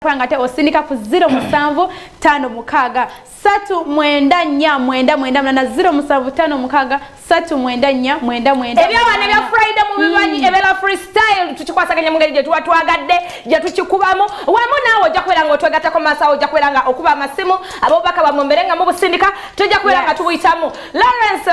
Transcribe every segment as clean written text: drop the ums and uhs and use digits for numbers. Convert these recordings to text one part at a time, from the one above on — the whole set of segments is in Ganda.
kwanga te osindika ku 075 56 394 07556 ebyawana ebya Friday mu bimanyi ebera freestyle tukikwasaganya mu ngeri gye tuba twagadde gye tukikubamu wamu naawe ojja kubeera nga otwegattako maasawo ojja kubeera nga okuba amasimu abobaka bamumbere nga mu busindika tujja kubeera nga tubuyitamu Lawrence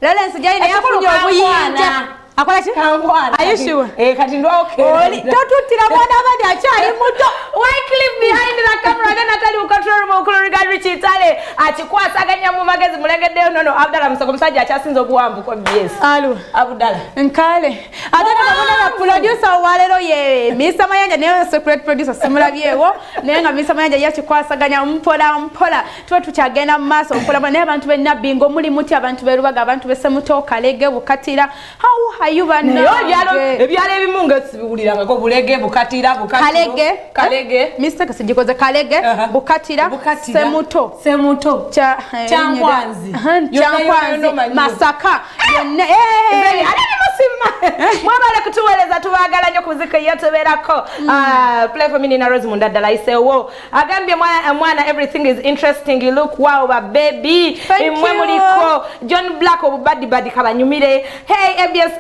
Lawrence jayina yafunye obuyinja akola ki? Are you sure? Kati ndo okay. Totutira mwana abandi akyali muto. Why clip behind the camera again Natalie ukontrol mu regard Richitale akikwasaganya mu magezi mulegeddeyo nono Abdalla Musogo musajja akyasinza obuwanvu ko BS. Alu Abdalla nkale. Atana kabona producer walero ye Mr. Mayanja ne secret producer simulabyewo nenga Mr. Mayanja yakikwasaganya mpola tuba tukyagenda mu maaso okola ne abantu be nabingo muli muti abantu be Rubaga abantu be Semuto Kalege Bukatira how ayuba na ebyalo ebimu nga sibiwuliranga ko bulege bukatira kalege Mr. Kasijikoze kalege bukatira semuto Chankwanzi Masaka mwabale kutuweleza tubagala nnyo kuzika yatuberako play for me na Rose Mundadala isewo agambye mwana everything is interesting you look wow baby imwe muliko John Black obubadi kabanyumire hey ABS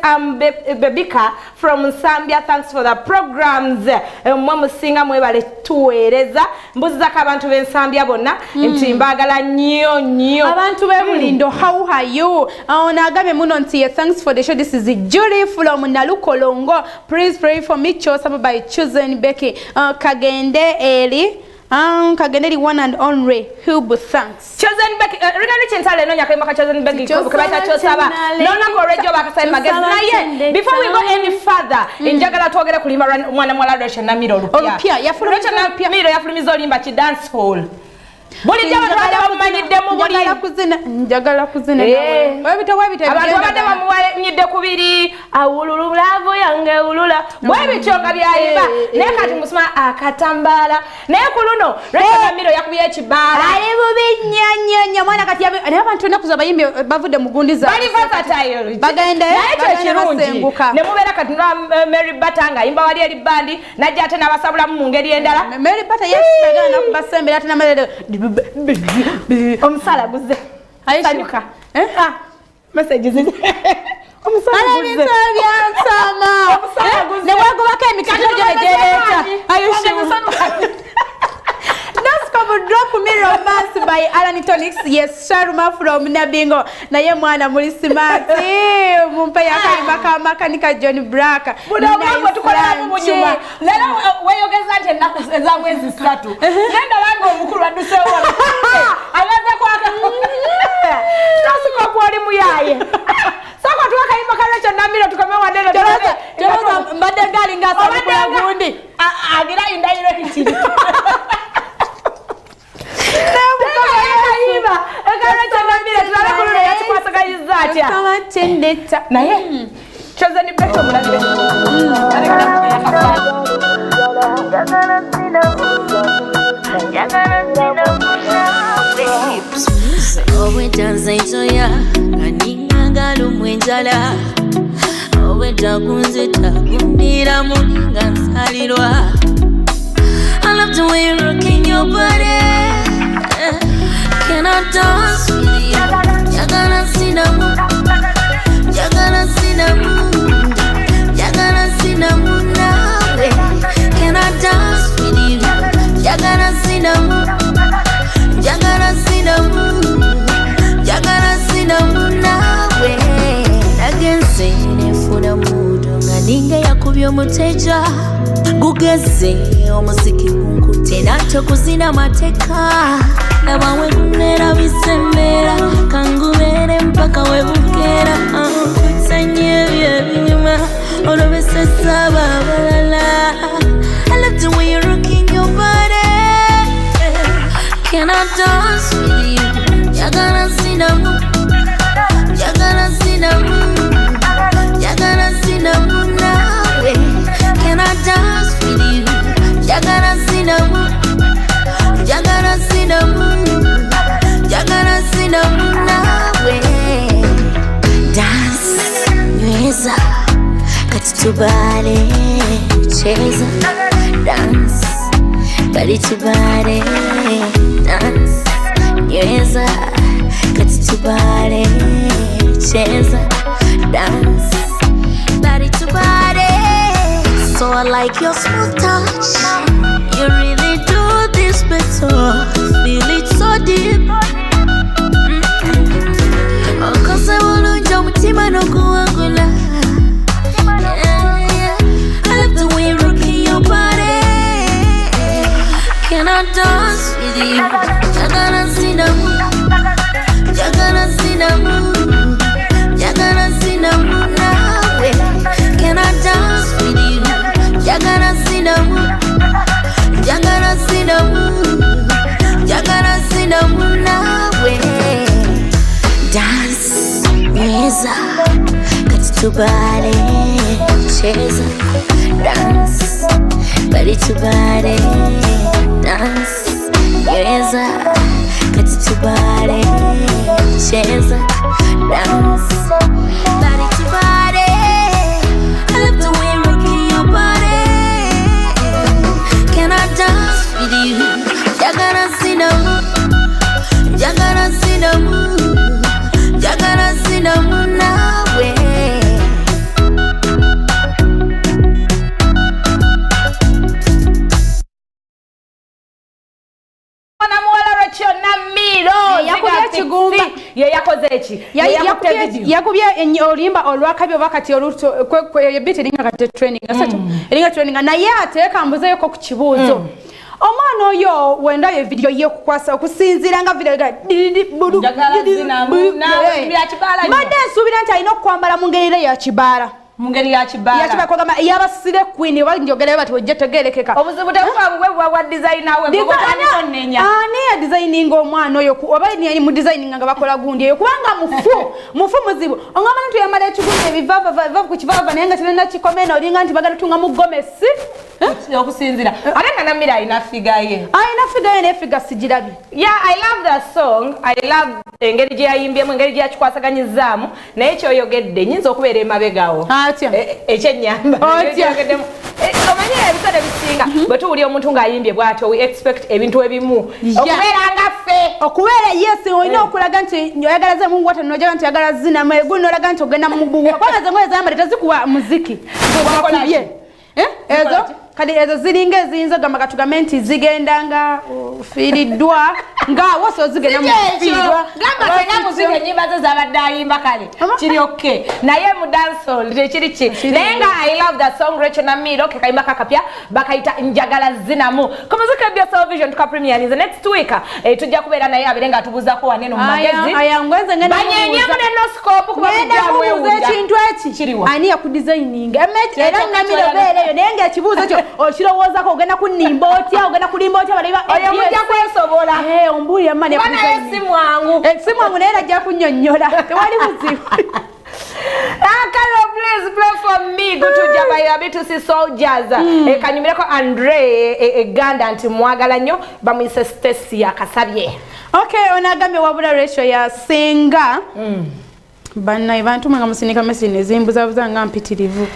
Bebika from Zambia thanks for the programs mwe musinga mwebale tuweereza mbuziza ka abantu b'Ensambya bonna nti mbagala nnyo abantu bemulindo how are you ona agambye muno nti thanks for the show this is Julie from Nalukolongo please pray for me chose by chosen Becky kagende eli Kagenderi one and only Hubu thanks. Chosen Becky regarding Chintale no nyakema chosen Becky kubakata chosaba. Nona ko radio bakasai magazine na ye. Before we go any further njagala twogere kulima mwana mwala Rachel Namiiro Olupya. Yafulumya Namiiro yafulumiza olimba ki dance hall. Buli jaba twala bamanyidde mu buli njagala kuzina nawe webita abantu abadde bamuwanyidde kubiri awululu lavo yange ulula webityo nga byayiba naye kati musuma akatambala naye kuluno Rachel Namiiro yakubiye ekibala ali bubinyanya mwana kati naye abantu nakuza bayimbi bavudde mugundiza bali versatile bagende basenguka ne mubeera kati Mary Batanga imba wali eri bandi najja ate n'abasabula mu ngeri endala Mary Bata yesipegana nakubasembera ate namalero omusala guze ayisanyuka messages omusala guze byansama ne wagobaka emikate gyeregereta ayisanyuka drop me romance by Alan Tonics yes Sharma from Nabingo na ye mwana muri smart mumpe yakayimba ka makanika John Black budawo tukola mu nyuma lero weyogeza nti ennaku ezamwezi 3 nenda wange omukulu aduse wala alaza kwaka tasiko kwali muyaye sako twakayimba ka Rachel Namiiro tukame wadelo teroza mbadde gali ngasa kula gundi agira indaire kitiri naye chosen Becky omulabe owetanzaitoya kaningangalo mwenjala owetakunzita kundira muninga nsalirwa I love the way you're rocking your body. Can I dance with you? You're gonna see the moon. You're gonna see the moon. You're gonna see the moon now. Can I dance with you? You're gonna see the moon. You're gonna see the moon. You're gonna see the moon now. Again, singing for the mood. Nganinga yakubyo muteja. Gugeze omuziki gunkute nakyo kuzina mateka nabawe kunera bisembera kangubere mpaka webukera kusanye byebinyuma olobesesa babalala I love the way you're rocking your body Can I dance with you? You're gonna see the moon You're gonna see the moon You're gonna see the moon now Can I dance with you? You're gonna see the moon. You're gonna see the moon. You're gonna see the moon now. Dance, nweza, katutubale. cheza, dance, body to body, dance, nyeza, kati to body, cheza, dance, body to body. So I like your smooth touch. You really do this better. Feel it so deep. Cause I wanna jump mutima no kuangula. I love the way you rock your body. Can I dance with you? Jagana sinamu, jagana sinamu, jagana sinamu nawe. Can I dance with you? Jagana sinamu, jagana sinamu, jagana sinamu nawe. Dance, nyeza, kati to body, cheza, dance, body to body, dance, nyeza, kati to body, cheza, dance, body to body. I love the way you rock your body. Can I dance with you? Jagana sinamu, jagana sinamu, jagana sinamu nawe. Mwana muwala recheal namiiro yakubya kigumba ye yakoze eki yakubya olimba olwakabyo bakati oluto kwe bit eringa kati training asatu eringa training naye ateeka mbuzeyo ko ku kibuuzo omwana oyo wenda ye video ye kukwasa okusinzira nga video ga mbadde nsuubira nti alina okukwambala mu ngeri ya kibaala mungeri ya kibala kwagamba yabasire queen balinjogera bati wajja tegerekeka obuzibu tebwa wa designer we ani ya designing omwana oyo oba ni mu designing nga bakola gundi eyo kubanga mufu muzibu ongamba nti yamala ekigundi ebivava ku kivava naye nga kirina kikomena olinga nti bagala tunga mu gomesi okusinzira ate nga namira ina figure ye ne figure sigirabi. Yeah, I love that song. I love engeri gye yayimbyemu engeri gye yakikwasaganyizaamu naye kyoyogedde nyinza okubeera emabegawo ekyennyamba omanye ebisale bisinga bwe tuwulira omuntu ng'ayimbye bw'atyo we expect ebintu ebimu okubeera nga ffe okubeera yes olina okulaga nti oyagala ze mungu wata nojaga nti oyagala zinamu egundi n'olaga nti ogenda mu buwa kubanga ze ngoye zayambala tezikuwa muziki wakubye ezo kadi ezo ziringa eziyinza ogamba katugambe nti zigenda nga fiiriddwa ngaawo so zigenda mu fiiriddwa gamba sena muziki ennyimba ze zabadde ayimba kale kiri okay naye mu dancehall tekiri ki naye nga I love that song Recheal namiiro ke kayimba kakapya bakayita njagala zinamu ku muziki ebya television tuka premiere next week tujja kubeera naye abere nga atubuuzako waneno mu magezi ayangweze ngenda banyenyemu ne noscope kuba kujawe ekintu eki ani yakudesigning era namiiro beereyo naye ng'ekibuuzo kyo okirowoozako ogenda kunimba otya ogenda kulimba otya baliba oyo mujja kwesobola ombuli amani simwangu naye najja kunnyonnyola tewali buzibu. Carol, please play for me. Go to Jabayabitusi Soldiers. Kanyumireko Andre Ganda nti mwagala nnyo bamuyise Stacy akasabye. Okay, onagambe wabula Recheal ya singa. Banna abantu mwanga musinika mesine zimbuzabuza nga mpitirivu.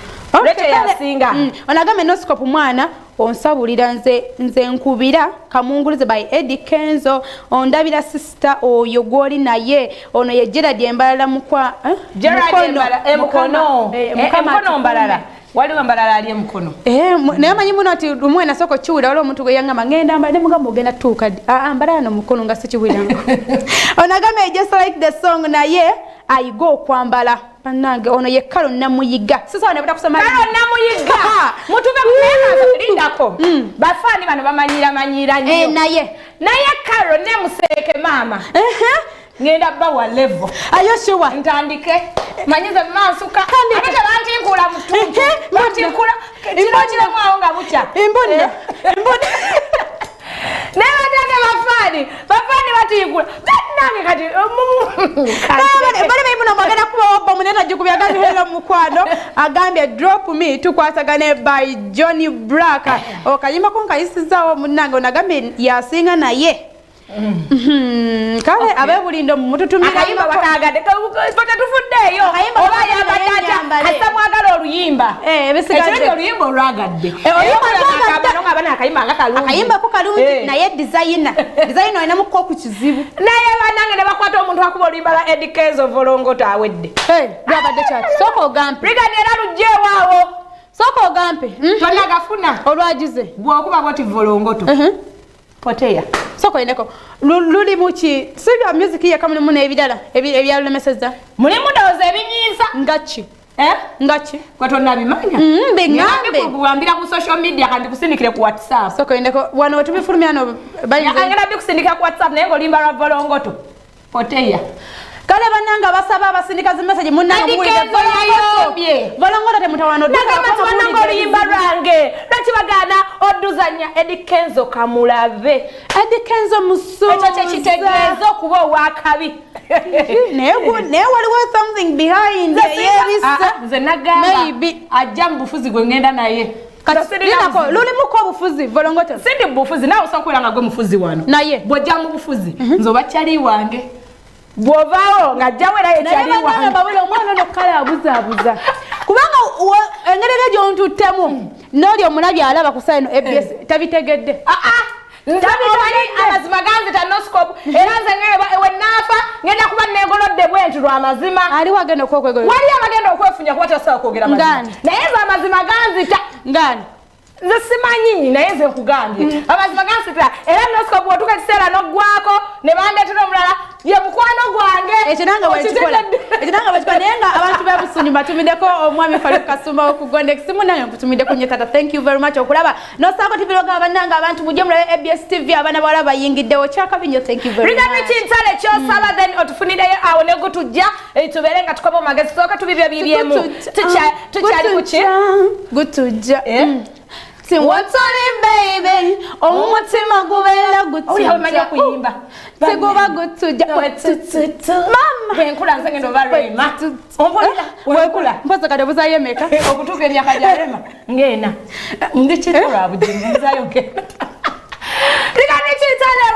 Recheal ya singa. Onagambe noscope mwana onsabulira nze nkubira kamungulize by Eddie Kenzo ondabira sister oyo gwoli naye ono ye Gerard embalala mukwa mukono mbalala waliwo mbalala ali mukono naye manyi muno ati lumwe nasoko kiwira waliwo omuntu gwe yangamba ngenda mbale mugamba ogenda tuuka mbalala no mukono nga sikiwiranga onagamba just like the song naye ayiga okwambala panange ono ye Carol namuyiga sasa wanabata kusoma Carol namuyiga mutuve kumeka lindako bafani bano bamanyira nnyo naye Carol ne museke mama ngenda bawa level ayo sure ntandike manyiza mansuka ate bantinkula mutuntu bantinkula kile mwawo nga bucha imbunda never done bafani batikula nange kati bale bayimuna magana kuba wabba muneta jukubya gandi hello mukwano agambye drop me tukwasagane by Johnny Black okayimba ko nkayisizawo munange onagambe yasinga naye kale abebulindo mututumira akayimba bakagade pata tufuddeyo oba yabadata asa mwagala oluyimba bisigadde oluyimba olwagadde oluyimba akayimba ngakalungi akayimba ko kalungi naye designer olina mukko ku kizibu naye banange ne bakwata omuntu akuba oluyimba la Edikezo volongoto awedde lwabadde kyati soko ogampe brigade era lujjeewaawo soko ogampe tonna gafuna olwagize bw'okuba bwoti volongoto poteya soko indeko luli muki sibya music ye kamwe mu nebidala ebyalulemeseza mulimu ndowooza ebinyiiza ngachi ngachi kwatonna bimanya bingambe kuambira ku social media kandi kusindikire ku WhatsApp soko indeko wano tubifulumyano angera bikusindika ku WhatsApp naye ngolimba lwa volongoto poteya kale bananga basaba abasindika zi message munanga muliye volongoto temutawano kama oluyimba lwange lwakibagana oduzanya Edikezo kamulabe Edikezo muso ekyo kyekitegeeza okuba owakabi naye waliwo something behind nze nagamba ajja mu bufuzi gwe ngenda naye lulimuko obufuzi volongoto sindi bufuzi nawe osobola nga gwe mufuzi wano naye bw'ojja mu bufuzi nze oba kyali wange bw'ovaawo ng'ajjawo era yekyali wange babula omwana ono kale abuzaabuza kubanga engeri gy'ontuttemu n'oli omulabye alaba ku sayino ABS tabitegedde amazima ganzita noscope era nze wenaafa ngenda kuba negolodde bwentu lwa mazima aliwo agenda okwokwegolo wali abagenda okwefunya kuba tasobola kwogera mazima naye nze amazima ganzita ngani nze simanyi naye nze nkugambye amazima gansitira era noscope bw'otuuka ekiseera n'oggwako ne bandeetera omulala ye mukwano gwange ekyo nanga bwekikola naye nga abantu b'ebusuni batumiddeko omwami Faluku Kasumba w'okugonda ekisimu nange nkutumidde nnyo tata thank you very much okulaba nosaako TV loga bannanga abantu mujje mulabe ABS TV abaana bawala bayingiddewo kyakabi nnyo thank you very much Rigami kyosaba then otufunireyo awo ne gutujja tubeere nga tukoba omagezi tusooka tubibyemu tukyali kuki gutujja Tiwatoni baby, omutima gubera gutujja. Manya kuyimba. Tiguba gutujja. Mama. Benkula nze ngendo barema. Ombolera. Wekula. Mpoza kade buzayemeka. Okutuka emyaka gyarema. Ngena. Ndikitura bujimuzayo ke. Rigami kitale.